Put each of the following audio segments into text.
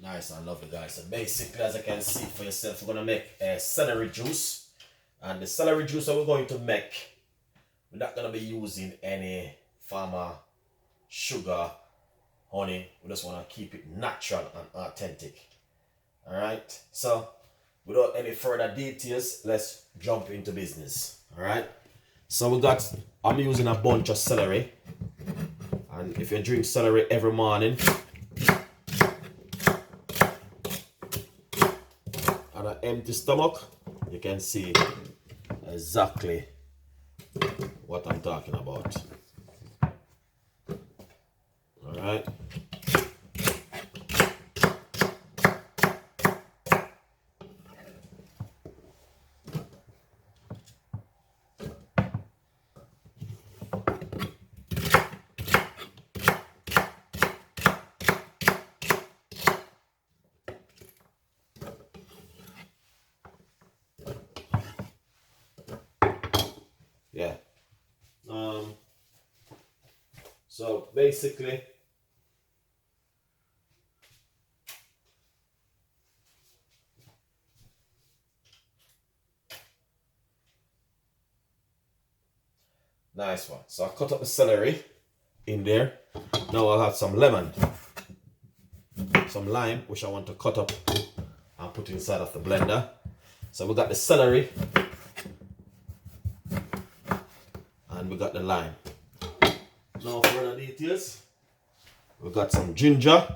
Nice and lovely, guys. So basically, as you can see for yourself, we're gonna make a celery juice. And the celery juice that we're going to make, we're not gonna be using any farmer sugar, honey. We just wanna keep it natural and authentic. Alright, so without any further details, let's jump into business. Alright, so I'm using a bunch of celery. And if you drink celery every morning, on an empty stomach, you can see exactly what I'm talking about. Alright. Yeah. So basically, nice one. So I cut up the celery in there. Now I'll have some lemon, some lime, which I want to cut up and put inside of the blender. So we got the celery and we got the lime. Now for the details, we got some ginger,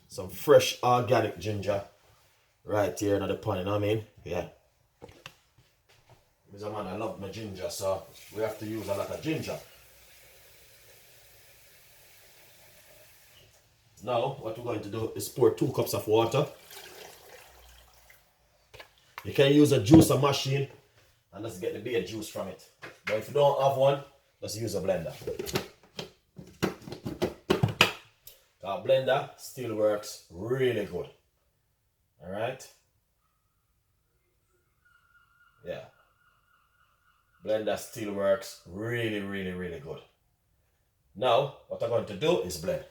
some fresh organic ginger right here in the pan, you know what I mean? Yeah. Mr. Man, I love my ginger, so we have to use a lot of ginger. Now, what we're going to do is pour 2 cups of water. You can use a juicer machine and just get the beer juice from it. But if you don't have one, just use a blender. Our blender still works really good. Alright? Yeah. Blender still works really good. Now, what I'm going to do is blend.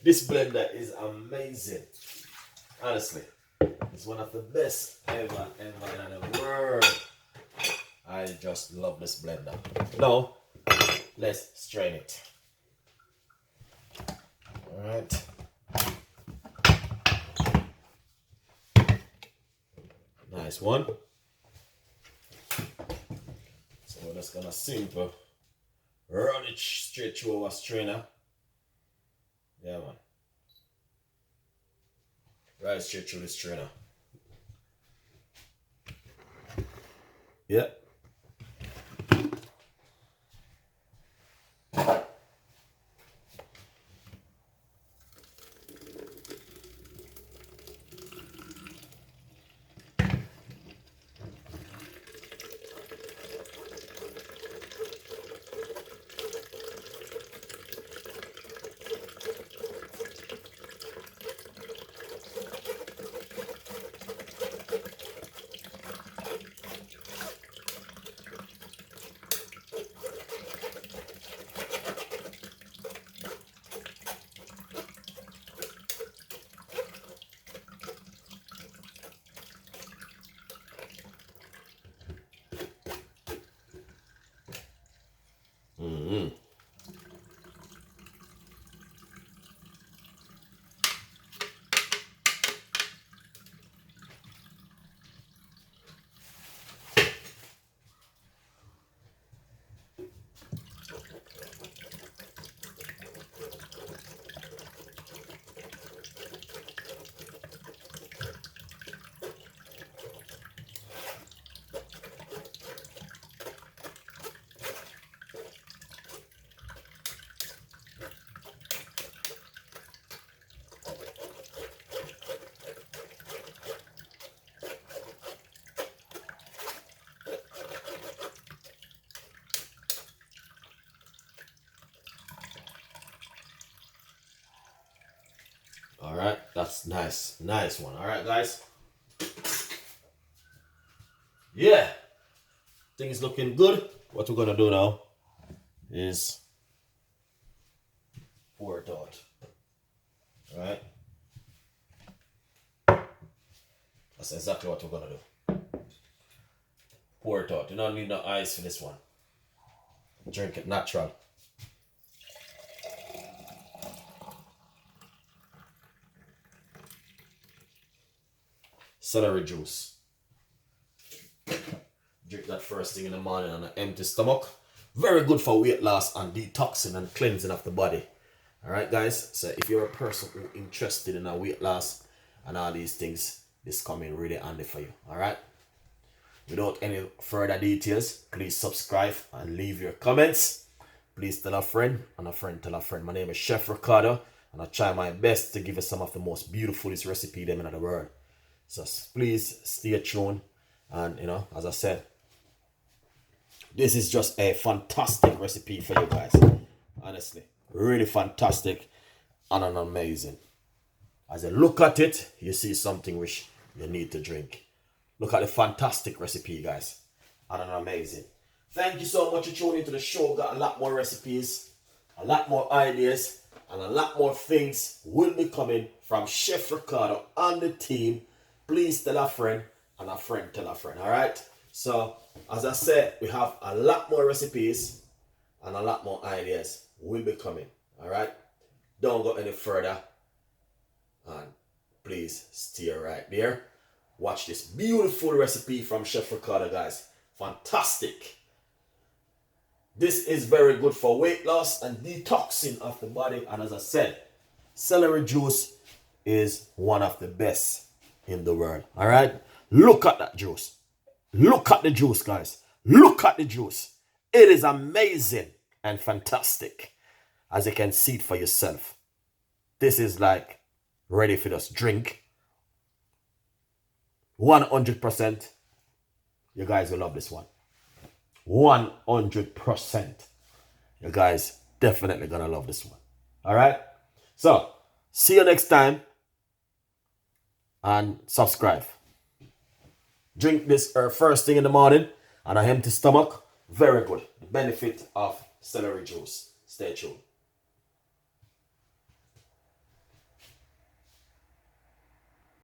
This blender is amazing. Honestly, it's one of the best ever in the world. I just love this blender. Now, let's strain it. Alright. Nice one. So we're just gonna simple run it straight through our strainer. Yeah, man. Right straight through the strainer. Yeah. That's nice. Nice one. All right, guys. Yeah. Things looking good. What we're going to do now is pour it out. All right. That's exactly what we're going to do. Pour it out. You don't need no ice for this one. Drink it natural. Celery juice. Drink that first thing in the morning on an empty stomach. Very good for weight loss and detoxing and cleansing of the body. Alright guys, so if you're a person who interested in a weight loss and all these things, this coming really handy for you. Alright. Without any further details, please subscribe and leave your comments. Please tell a friend and a friend tell a friend. My name is Chef Ricardo and I try my best to give you some of the most beautifulest recipe them in the world. So please stay tuned, and you know, as I said, this is just a fantastic recipe for you guys. Honestly, really fantastic and an amazing. As you look at it, you see something which you need to drink. Look at the fantastic recipe, guys, and an amazing. Thank you so much for tuning into the show. Got a lot more recipes, a lot more ideas, and a lot more things will be coming from Chef Ricardo and the team. Please tell a friend and a friend tell a friend. All right. So as I said, we have a lot more recipes and a lot more ideas will be coming. All right. Don't go any further. And please stay right there. Watch this beautiful recipe from Chef Ricardo, guys. Fantastic. This is very good for weight loss and detoxing of the body. And as I said, celery juice is one of the best in the world. All right. Look at that juice. Look at the juice, guys. Look at the juice. It is amazing and fantastic. As you can see it for yourself. This is like ready for this drink. 100%. You guys will love this one. 100%. You guys definitely gonna love this one. All right. So see you next time. And subscribe. Drink this first thing in the morning on an empty stomach. Very good. The benefit of celery juice. Stay tuned.